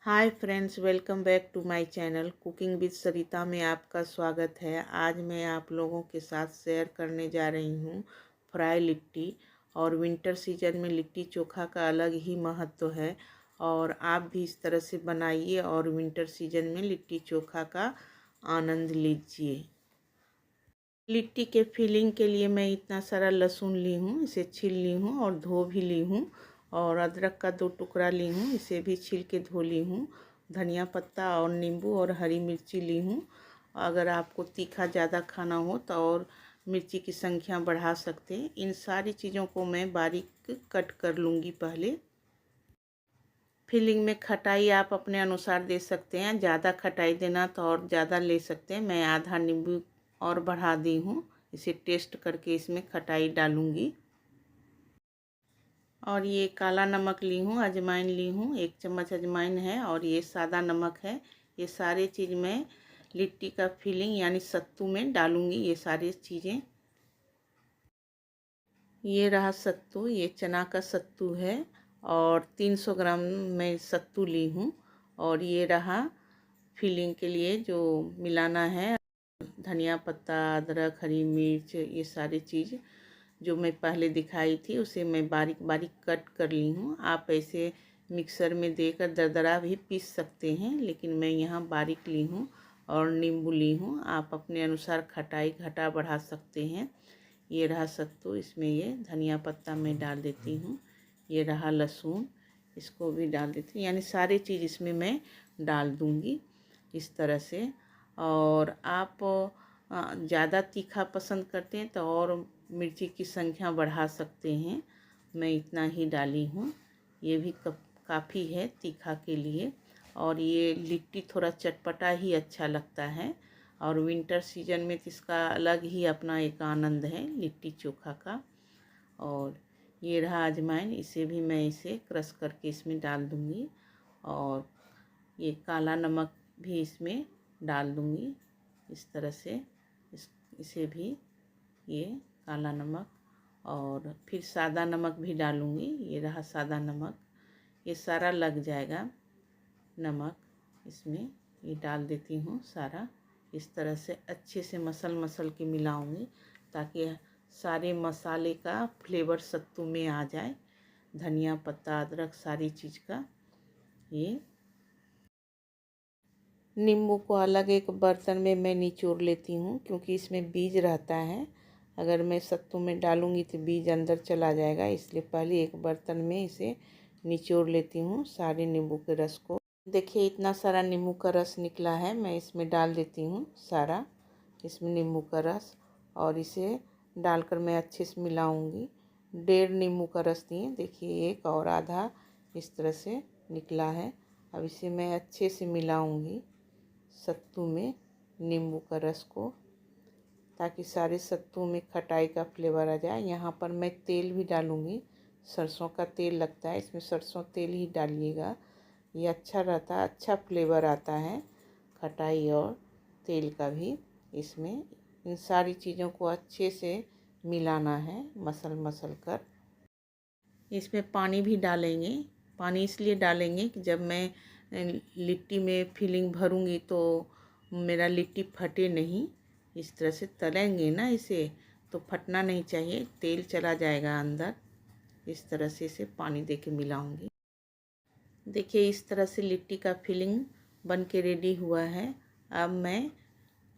Hi friends, welcome back to my channel cooking with Sarita में आपका स्वागत है। आज मैं आप लोगों के साथ शेयर करने जा रही हूँ फ्राई लिट्टी। और विंटर सीजन में लिट्टी चोखा का अलग ही महत्व है और आप भी इस तरह से बनाइए और विंटर सीजन में लिट्टी चोखा का आनंद लीजिए। लिट्टी के फिलिंग के लिए मैं इतना सारा लहसुन ली हूँ, इसे छील ली हूँ और धो भी ली हूँ। और अदरक का 2 टुकड़ा ली हूँ, इसे भी छील के धो ली हूँ। धनिया पत्ता और नींबू और हरी मिर्ची ली हूँ। अगर आपको तीखा ज़्यादा खाना हो तो और मिर्ची की संख्या बढ़ा सकते हैं। इन सारी चीज़ों को मैं बारीक कट कर लूँगी पहले। फिलिंग में खटाई आप अपने अनुसार दे सकते हैं, ज़्यादा खटाई देना तो और ज़्यादा ले सकते हैं। मैं आधा नींबू और बढ़ा दी हूँ। इसे टेस्ट करके इसमें खटाई डालूँगी। और ये काला नमक ली हूँ, अजवाइन ली हूँ, 1 चम्मच अजवाइन है और ये सादा नमक है। ये सारे चीज़ मैं लिट्टी का फिलिंग यानी सत्तू में डालूँगी। ये सारी चीज़ें, ये रहा सत्तू, ये चना का सत्तू है और 300 ग्राम मैं सत्तू ली हूँ। और ये रहा फिलिंग के लिए जो मिलाना है, धनिया पत्ता, अदरक, हरी मिर्च, ये सारी चीज़ जो मैं पहले दिखाई थी उसे मैं बारीक बारीक कट कर ली हूँ। आप ऐसे मिक्सर में देकर दरदरा भी पीस सकते हैं, लेकिन मैं यहाँ बारीक ली हूँ। और नींबू ली हूँ, आप अपने अनुसार खटाई घटा बढ़ा सकते हैं। ये रहा सत्तू, इसमें ये धनिया पत्ता मैं डाल देती हूँ। ये रहा लहसुन, इसको भी डाल देती हूँ। यानी सारी चीज़ इसमें मैं डाल दूँगी इस तरह से। और आप ज़्यादा तीखा पसंद करते हैं तो और मिर्ची की संख्या बढ़ा सकते हैं। मैं इतना ही डाली हूँ, ये भी काफ़ी है तीखा के लिए। और ये लिट्टी थोड़ा चटपटा ही अच्छा लगता है और विंटर सीजन में तो इसका अलग ही अपना एक आनंद है लिट्टी चोखा का। और ये रहा अजवाइन, इसे भी मैं इसे क्रश करके इसमें डाल दूँगी। और ये काला नमक भी इसमें डाल दूँगी इस तरह से। इसे भी, ये काला नमक और फिर सादा नमक भी डालूँगी। ये रहा सादा नमक, ये सारा लग जाएगा नमक इसमें। ये डाल देती हूँ सारा। इस तरह से अच्छे से मसल के मिलाऊंगी ताकि सारे मसाले का फ्लेवर सत्तू में आ जाए, धनिया पत्ता, अदरक, सारी चीज़ का। ये नींबू को अलग एक बर्तन में मैं निचोड़ लेती हूँ क्योंकि इसमें बीज रहता है। अगर मैं सत्तू में डालूँगी तो बीज अंदर चला जाएगा, इसलिए पहले एक बर्तन में इसे निचोड़ लेती हूँ सारे नींबू के रस को। देखिए इतना सारा नींबू का रस निकला है, मैं इसमें डाल देती हूँ सारा इसमें नींबू का रस। और इसे डालकर मैं अच्छे से मिलाऊंगी। 1.5 नींबू का रस दिए, देखिए 1 और आधा इस तरह से निकला है। अब इसे मैं अच्छे से मिलाऊंगी सत्तू में नींबू का रस को, ताकि सारे सत्तू में खटाई का फ्लेवर आ जाए। यहाँ पर मैं तेल भी डालूँगी, सरसों का तेल लगता है इसमें, सरसों तेल ही डालिएगा, ये अच्छा रहता है, अच्छा फ्लेवर आता है खटाई और तेल का भी इसमें। इन सारी चीज़ों को अच्छे से मिलाना है मसल कर। इसमें पानी भी डालेंगे। पानी इसलिए डालेंगे कि जब मैं लिट्टी में फिलिंग भरूंगी तो मेरा लिट्टी फटे नहीं। इस तरह से तलेंगे ना इसे तो फटना नहीं चाहिए, तेल चला जाएगा अंदर। इस तरह से इसे पानी दे के मिलाऊंगी। देखिए इस तरह से लिट्टी का फिलिंग बन के रेडी हुआ है। अब मैं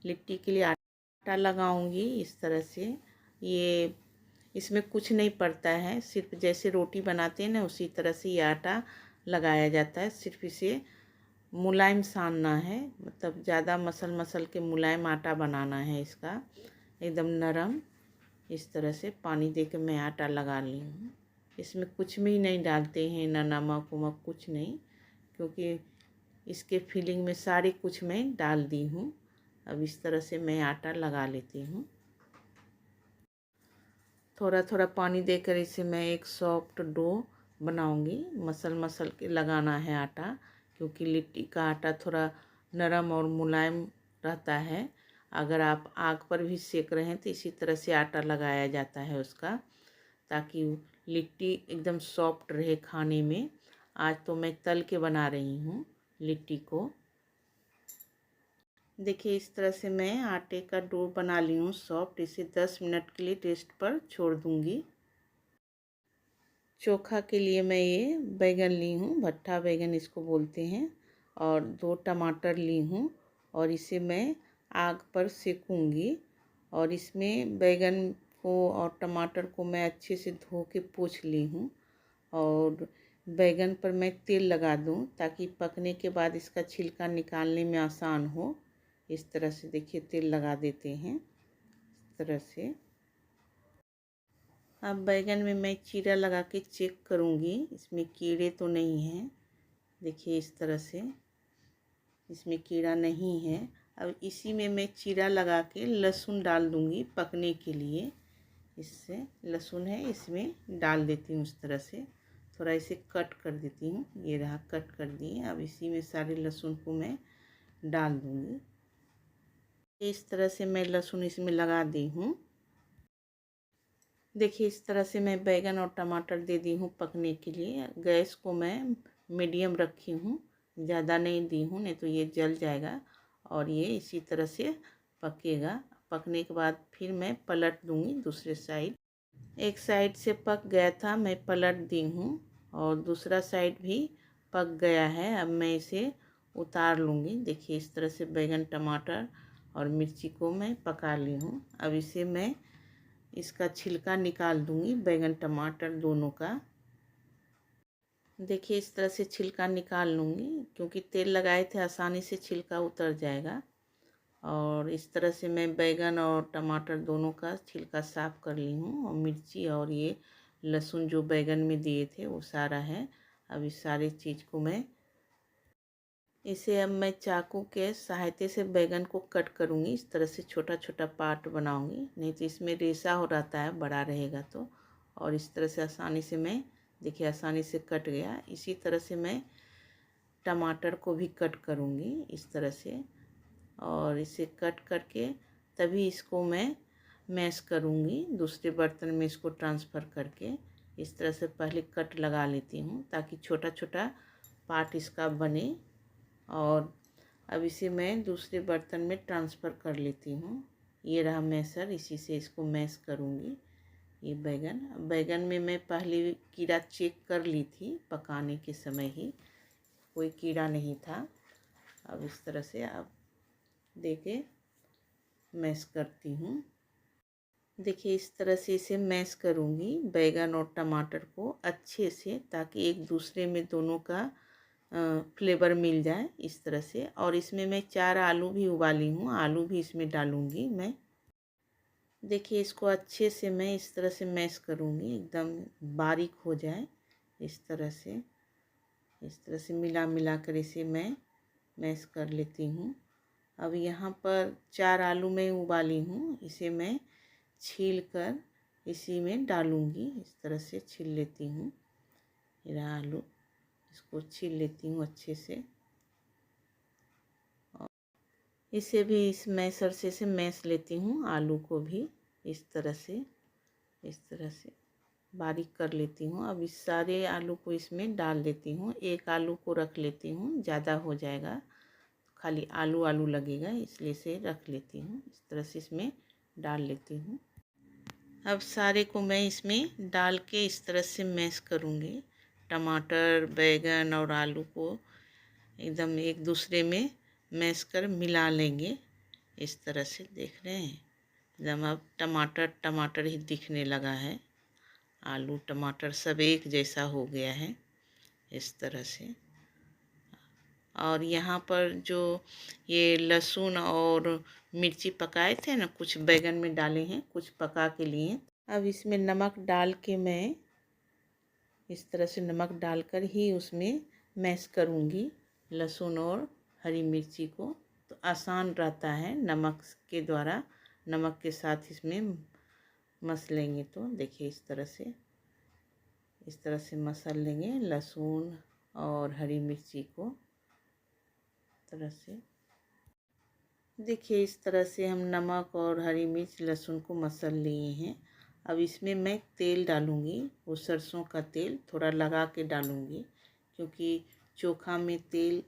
लिट्टी के लिए आटा लगाऊंगी इस तरह से। ये इसमें कुछ नहीं पड़ता है, सिर्फ जैसे रोटी बनाते हैं ना उसी तरह से ये आटा लगाया जाता है। सिर्फ इसे मुलायम सानना है, मतलब ज़्यादा मसल के मुलायम आटा बनाना है इसका, एकदम नरम। इस तरह से पानी दे के मैं आटा लगा ली हूँ। इसमें कुछ भी नहीं डालते हैं, ना नमक वमक कुछ नहीं, क्योंकि इसके फिलिंग में सारे कुछ मैं डाल दी हूँ। अब इस तरह से मैं आटा लगा लेती हूँ। थोड़ा थोड़ा पानी देकर इसे मैं एक सॉफ्ट डो बनाऊंगी। मसल के लगाना है आटा, क्योंकि लिट्टी का आटा थोड़ा नरम और मुलायम रहता है। अगर आप आग पर भी सेक रहे हैं तो इसी तरह से आटा लगाया जाता है उसका, ताकि लिट्टी एकदम सॉफ्ट रहे खाने में। आज तो मैं तल के बना रही हूँ लिट्टी को। देखिए इस तरह से मैं आटे का डो बना ली हूँ सॉफ्ट। इसे 10 मिनट के लिए रेस्ट पर छोड़ दूँगी। चोखा के लिए मैं ये बैगन ली हूँ, भट्टा बैगन इसको बोलते हैं, और 2 टमाटर ली हूँ और इसे मैं आग पर सेकूँगी। और इसमें बैगन को और टमाटर को मैं अच्छे से धो के पोंछ ली हूँ और बैगन पर मैं तेल लगा दूँ ताकि पकने के बाद इसका छिलका निकालने में आसान हो। इस तरह से देखिए तेल लगा देते हैं इस तरह से। अब बैगन में मैं चीरा लगा के चेक करूँगी इसमें कीड़े तो नहीं हैं। देखिए इस तरह से इसमें कीड़ा नहीं है। अब इसी में मैं चीरा लगा के लहसुन डाल दूँगी पकने के लिए। इससे लहसुन है इसमें डाल देती हूँ इस तरह से, थोड़ा इसे कट कर देती हूँ। ये रहा कट कर दिए। अब इसी में सारे लहसुन को मैं डाल दूँगी। इस तरह से मैं लहसुन इसमें लगा दी हूँ। देखिए इस तरह से मैं बैगन और टमाटर दे दी हूँ पकने के लिए। गैस को मैं मीडियम रखी हूँ, ज़्यादा नहीं दी हूँ, नहीं तो ये जल जाएगा और ये इसी तरह से पकेगा। पकने के बाद फिर मैं पलट दूँगी दूसरे साइड। एक साइड से पक गया था, मैं पलट दी हूँ और दूसरा साइड भी पक गया है। अब मैं इसे उतार लूँगी। देखिए इस तरह से बैगन टमाटर और मिर्ची को मैं पका ली हूँ। अब इसे मैं इसका छिलका निकाल दूँगी बैगन टमाटर दोनों का। देखिए इस तरह से छिलका निकाल लूँगी, क्योंकि तेल लगाए थे आसानी से छिलका उतर जाएगा। और इस तरह से मैं बैगन और टमाटर दोनों का छिलका साफ़ कर ली हूँ और मिर्ची और ये लहसुन जो बैगन में दिए थे वो सारा है। अब इस सारी चीज़ को मैं इसे अब मैं चाकू के सहायता से बैगन को कट करूँगी। इस तरह से छोटा छोटा पार्ट बनाऊँगी, नहीं तो इसमें रेशा हो रहता है बड़ा रहेगा तो। और इस तरह से आसानी से मैं देखिए आसानी से कट गया। इसी तरह से मैं टमाटर को भी कट करूँगी इस तरह से, और इसे कट करके तभी इसको मैं मैश करूँगी दूसरे बर्तन में इसको ट्रांसफ़र करके। इस तरह से पहले कट लगा लेती हूँ ताकि छोटा छोटा पार्ट इसका बने। और अब इसे मैं दूसरे बर्तन में ट्रांसफ़र कर लेती हूँ। ये रहा मैशर, इसी से इसको मैश करूँगी। ये बैगन में मैं पहले कीड़ा चेक कर ली थी पकाने के समय ही, कोई कीड़ा नहीं था। अब इस तरह से अब देके मैश करती हूँ। देखिए इस तरह से इसे मैश करूँगी बैगन और टमाटर को अच्छे से, ताकि एक दूसरे में दोनों का फ्लेवर मिल जाए इस तरह से। और इसमें मैं 4 आलू भी उबाली हूँ, आलू भी इसमें डालूँगी मैं। देखिए इसको अच्छे से मैं इस तरह से मैश करूँगी, एकदम बारीक हो जाए इस तरह से। इस तरह से मिला मिला कर इसे मैं मैश कर लेती हूँ। अब यहाँ पर 4 आलू मैं उबाली हूँ, इसे मैं छील कर इसी में डालूँगी। इस तरह से छील लेती हूँ। ये आलू, इसको छील लेती हूँ अच्छे से। और इसे भी इस मैशर से मैश लेती हूँ आलू को भी इस तरह से बारीक कर लेती हूँ। अब इस सारे आलू को इसमें डाल देती हूँ। एक आलू को रख लेती हूँ, ज़्यादा हो जाएगा, खाली आलू आलू लगेगा, इसलिए इसे रख लेती हूँ। इस तरह से इसमें डाल लेती हूँ। अब सारे को मैं इसमें डाल के इस तरह से मैश करूँगी। टमाटर बैगन और आलू को एकदम एक दूसरे में मैश कर मिला लेंगे इस तरह से। देख रहे हैं एकदम अब टमाटर टमाटर ही दिखने लगा है, आलू टमाटर सब एक जैसा हो गया है इस तरह से। और यहाँ पर जो ये लहसुन और मिर्ची पकाए थे ना, कुछ बैगन में डाले हैं, कुछ पका के लिए। अब इसमें नमक डाल के मैं इस तरह से नमक डालकर ही उसमें मैश करूँगी लहसुन और हरी मिर्ची को, तो आसान रहता है नमक के द्वारा। नमक के साथ इसमें मस लेंगे तो देखिए इस तरह से मसल लेंगे लहसुन और हरी मिर्ची को तरह से। देखिए इस तरह से हम नमक और हरी मिर्च लहसुन को मसल लिए हैं। अब इसमें मैं तेल डालूँगी, वो सरसों का तेल थोड़ा लगा के डालूँगी, क्योंकि चोखा में तेल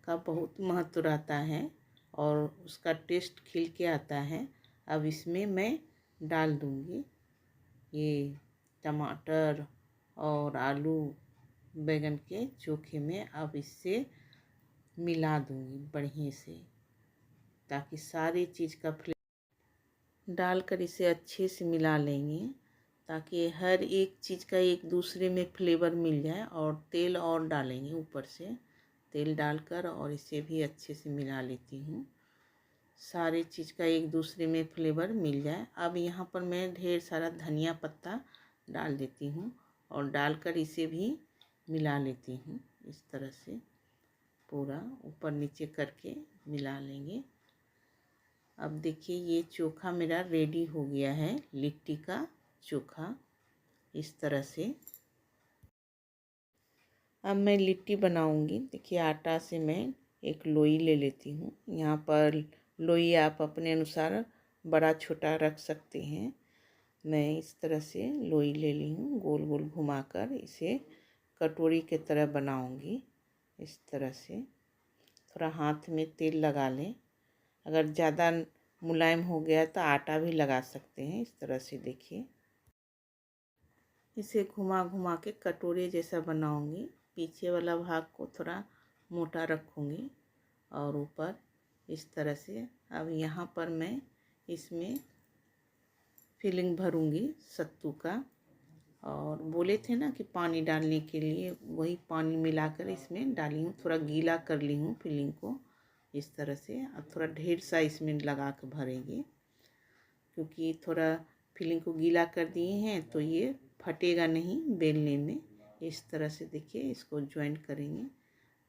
का बहुत महत्व रहता है और उसका टेस्ट खिल के आता है। अब इसमें मैं डाल दूँगी ये टमाटर और आलू बैंगन के चोखे में। अब इससे मिला दूँगी बढ़िया से, ताकि सारी चीज़ का डालकर इसे अच्छे से मिला लेंगे, ताकि हर एक चीज़ का एक दूसरे में फ्लेवर मिल जाए। और तेल और डालेंगे ऊपर से, तेल डालकर और इसे भी अच्छे से मिला लेती हूँ, सारे चीज़ का एक दूसरे में फ्लेवर मिल जाए। अब यहाँ पर मैं ढेर सारा धनिया पत्ता डाल देती हूँ और डालकर इसे भी मिला लेती हूँ। इस तरह से पूरा ऊपर नीचे करके मिला लेंगे। अब देखिए ये चोखा मेरा रेडी हो गया है, लिट्टी का चोखा। इस तरह से अब मैं लिट्टी बनाऊंगी। देखिए आटा से मैं एक लोई ले लेती हूँ। यहाँ पर लोई आप अपने अनुसार बड़ा छोटा रख सकते हैं। मैं इस तरह से लोई ले ली हूँ, गोल गोल घुमाकर इसे कटोरी के तरह बनाऊंगी। इस तरह से थोड़ा हाथ में तेल लगा लें। अगर ज़्यादा मुलायम हो गया तो आटा भी लगा सकते हैं। इस तरह से देखिए इसे घुमा घुमा के कटोरे जैसा बनाऊंगी। पीछे वाला भाग को थोड़ा मोटा रखूंगी और ऊपर इस तरह से। अब यहाँ पर मैं इसमें फिलिंग भरूंगी सत्तू का, और बोले थे ना कि पानी डालने के लिए, वही पानी मिलाकर इसमें डाली हूँ। थोड़ा गीला कर ली हूँ फिलिंग को इस तरह से। अब थोड़ा ढेर सा इसमें लगा कर भरेंगे, क्योंकि थोड़ा फिलिंग को गीला कर दिए हैं तो ये फटेगा नहीं बेलने में। इस तरह से देखिए इसको ज्वाइन करेंगे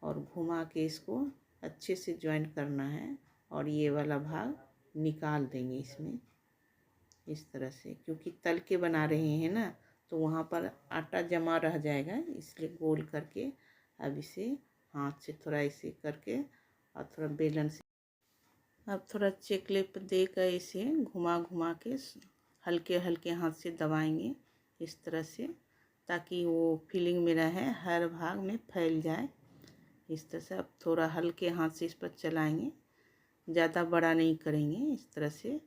और घुमा के इसको अच्छे से ज्वाइन करना है, और ये वाला भाग निकाल देंगे इसमें इस तरह से, क्योंकि तल के बना रहे हैं ना तो वहाँ पर आटा जमा रह जाएगा, इसलिए गोल करके अब इसे हाथ से थोड़ा ऐसे करके और थोड़ा बेलन से अब थोड़ा चेक देकर इसे घुमा घुमा के हल्के हल्के हाथ से दबाएंगे इस तरह से, ताकि वो फिलिंग मेरा है हर भाग में फैल जाए। इस तरह से अब थोड़ा हल्के हाथ से इस पर चलाएंगे, ज़्यादा बड़ा नहीं करेंगे। इस तरह से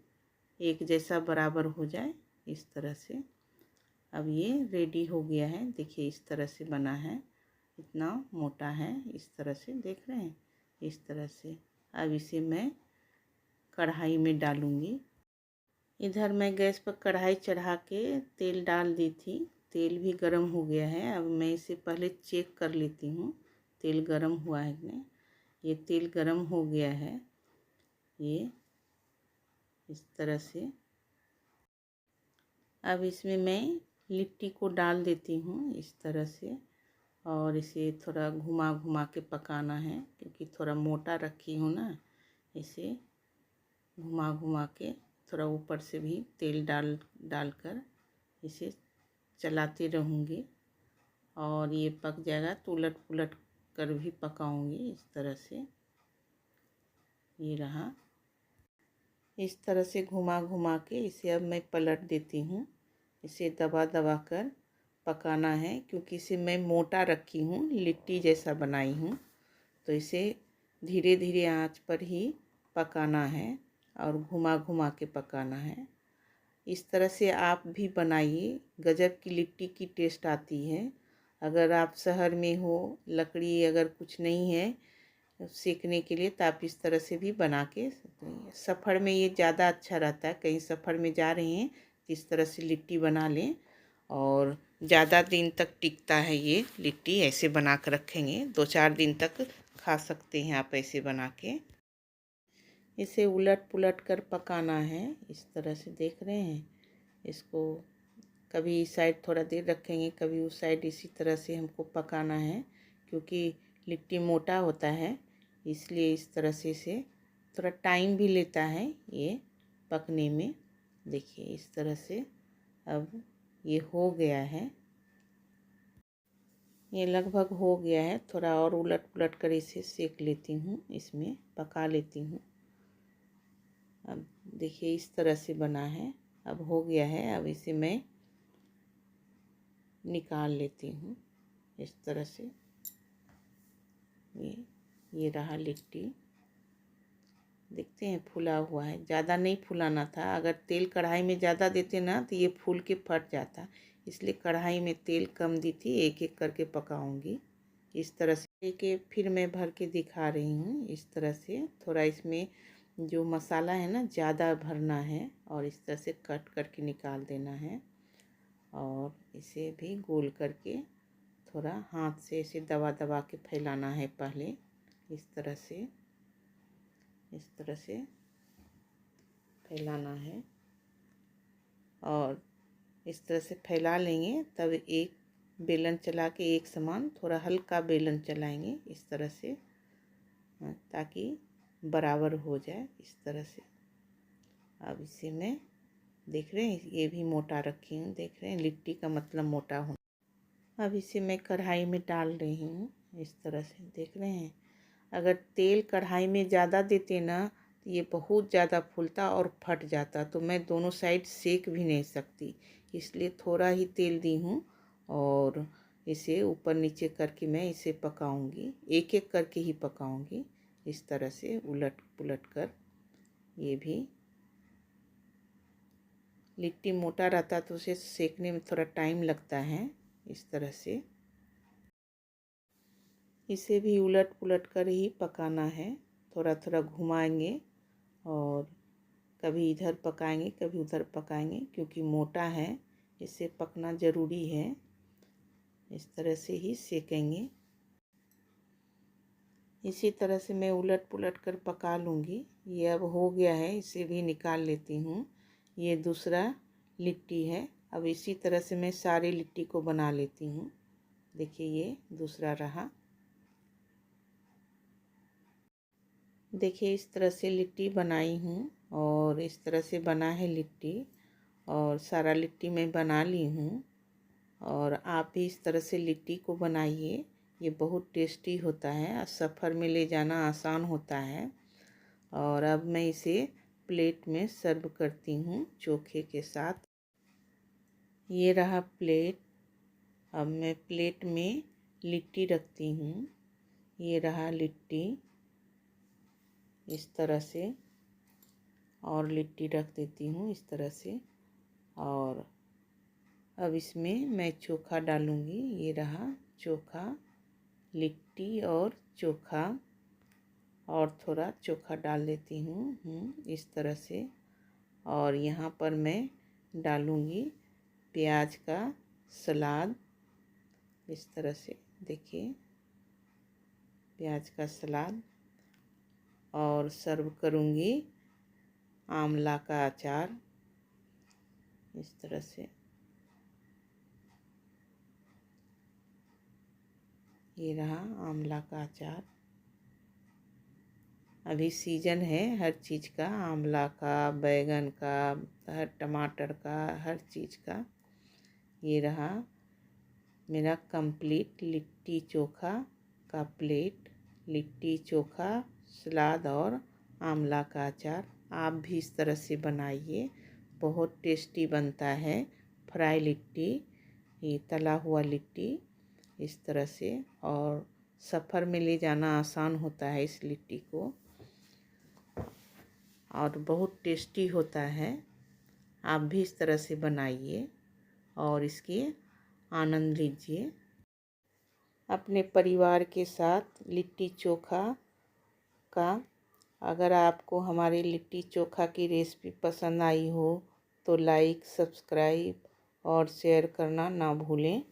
एक जैसा बराबर हो जाए इस तरह से। अब ये रेडी हो गया है। देखिए इस तरह से बना है, इतना मोटा है। इस तरह से देख रहे हैं, इस तरह से। अब इसे मैं कढ़ाई में डालूंगी। इधर मैं गैस पर कढ़ाई चढ़ा के तेल डाल दी थी। तेल भी गर्म हो गया है। अब मैं इसे पहले चेक कर लेती हूँ तेल गर्म हुआ है कि नहीं। ये तेल गर्म हो गया है। ये इस तरह से अब इसमें मैं लिट्टी को डाल देती हूँ इस तरह से, और इसे थोड़ा घुमा घुमा के पकाना है, क्योंकि थोड़ा मोटा रखी हूँ ना। इसे घुमा घुमा के थोड़ा ऊपर से भी तेल डालकर इसे चलाती रहूँगी, और ये पक जाएगा तो उलट पुलट कर भी पकाऊंगी इस तरह से। ये रहा, इस तरह से घुमा घुमा के इसे अब मैं पलट देती हूँ। इसे दबा दबा कर पकाना है, क्योंकि इसे मैं मोटा रखी हूँ, लिट्टी जैसा बनाई हूँ, तो इसे धीरे धीरे आंच पर ही पकाना है और घुमा घुमा के पकाना है। इस तरह से आप भी बनाइए, गजब की लिट्टी की टेस्ट आती है। अगर आप शहर में हो, लकड़ी अगर कुछ नहीं है सेकने के लिए, तो आप इस तरह से भी बना के सफ़र में ये ज़्यादा अच्छा रहता है। कहीं सफ़र में जा रहे हैं इस तरह से लिट्टी बना लें, और ज़्यादा दिन तक टिकता है ये लिट्टी। ऐसे बना कर रखेंगे 2-4 दिन तक खा सकते हैं आप ऐसे बना के। इसे उलट पुलट कर पकाना है इस तरह से, देख रहे हैं। इसको कभी इस साइड थोड़ा देर रखेंगे, कभी उस साइड। इसी तरह से हमको पकाना है, क्योंकि लिट्टी मोटा होता है, इसलिए इस तरह से इसे थोड़ा टाइम भी लेता है ये पकने में। देखिए इस तरह से अब ये हो गया है, ये लगभग हो गया है। थोड़ा और उलट पुलट कर इसे सेक लेती हूँ, इसमें पका लेती हूँ। अब देखिए इस तरह से बना है, अब हो गया है। अब इसे मैं निकाल लेती हूँ इस तरह से। ये रहा लिट्टी, देखते हैं फूला हुआ है। ज़्यादा नहीं फुलाना था, अगर तेल कढ़ाई में ज़्यादा देते ना तो ये फूल के फट जाता, इसलिए कढ़ाई में तेल कम दी थी। एक एक करके पकाऊंगी इस तरह से। एक फिर मैं भर के दिखा रही हूँ इस तरह से। थोड़ा इसमें जो मसाला है ना ज़्यादा भरना है और इस तरह से कट करके निकाल देना है। और इसे भी गोल करके थोड़ा हाथ से इसे दबा दबा के फैलाना है पहले, इस तरह से फैलाना है। और इस तरह से फैला लेंगे तब एक बेलन चला के एक समान थोड़ा हल्का बेलन चलाएंगे इस तरह से, ताकि बराबर हो जाए इस तरह से। अब इसे मैं देख रहे हैं ये भी मोटा रखी हूँ, देख रहे हैं लिट्टी का मतलब मोटा होना। अब इसे मैं कढ़ाई में डाल रही हूँ इस तरह से, देख रहे हैं। अगर तेल कढ़ाई में ज़्यादा देते ना तो ये बहुत ज़्यादा फूलता और फट जाता, तो मैं दोनों साइड सेक भी नहीं सकती, इसलिए थोड़ा ही तेल दी हूँ। और इसे ऊपर नीचे करके मैं इसे पकाऊंगी, एक एक करके ही पकाऊंगी इस तरह से उलट पुलट कर। ये भी लिट्टी मोटा रहता तो उसे सेकने में थोड़ा टाइम लगता है इस तरह से। इसे भी उलट पुलट कर ही पकाना है, थोड़ा थोड़ा घुमाएंगे और कभी इधर पकाएंगे कभी उधर पकाएंगे, क्योंकि मोटा है इसे पकना ज़रूरी है। इस तरह से ही सेकेंगे। इसी तरह से मैं उलट पुलट कर पका लूँगी। ये अब हो गया है, इसे भी निकाल लेती हूँ। ये दूसरा लिट्टी है। अब इसी तरह से मैं सारे लिट्टी को बना लेती हूँ। देखिए ये दूसरा रहा। देखिए इस तरह से लिट्टी बनाई हूँ और इस तरह से बना है लिट्टी, और सारा लिट्टी मैं बना ली हूँ। और आप भी इस तरह से लिट्टी को बनाइए, ये बहुत टेस्टी होता है, सफ़र में ले जाना आसान होता है। और अब मैं इसे प्लेट में सर्व करती हूँ चोखे के साथ। ये रहा प्लेट। अब मैं प्लेट में लिट्टी रखती हूँ। ये रहा लिट्टी इस तरह से, और लिट्टी रख देती हूँ इस तरह से। और अब इसमें मैं चोखा डालूँगी। ये रहा चोखा, लिट्टी और चोखा, और थोड़ा चोखा डाल देती हूँ इस तरह से। और यहाँ पर मैं डालूँगी प्याज का सलाद इस तरह से, देखिए प्याज का सलाद। और सर्व करूँगी आंवला का अचार इस तरह से। ये रहा आंवला का अचार। अभी सीजन है हर चीज़ का, आंवला का, बैगन का, हर टमाटर का, हर चीज़ का। ये रहा मेरा कंप्लीट लिट्टी चोखा का प्लेट। लिट्टी चोखा, सलाद और आंवला का अचार। आप भी इस तरह से बनाइए, बहुत टेस्टी बनता है। फ्राई लिट्टी, ये तला हुआ लिट्टी इस तरह से। और सफ़र में ले जाना आसान होता है इस लिट्टी को, और बहुत टेस्टी होता है। आप भी इस तरह से बनाइए और इसकी आनंद लीजिए अपने परिवार के साथ लिट्टी चोखा का। अगर आपको हमारी लिट्टी चोखा की रेसिपी पसंद आई हो तो लाइक, सब्सक्राइब और शेयर करना ना भूलें।